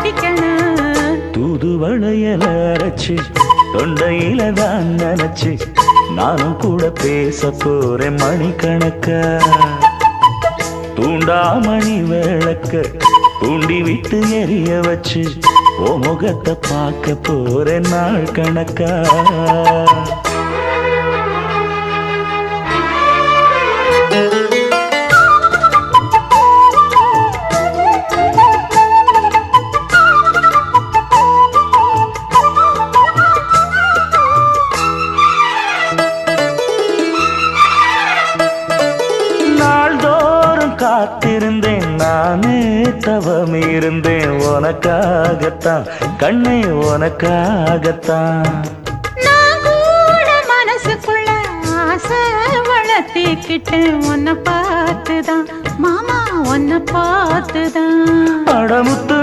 கட்டிக்கணும். தூதுவளையல அரைச்சு தொண்டையில தான் நினைச்சு நானும் கூட பேச போறேன் மணிக்கணக்கா. தூண்டாமணி விளக்க தூண்டி விட்டு எரிய வச்சு ஓ முகத்தை பார்க்க போறேன் நாள் கணக்கா. காத்திருந்தேன் நானே தவம் இருந்தேன் உனக்காகத்தான் கண்ணே உனக்காகத்தான். நான் கூட மனசுக்குள்ள ஆசை வளர்த்திக்கிட்டேன் உன்னை பார்த்துதான் மாமா உன்னை பார்த்துதான். அடமுத்து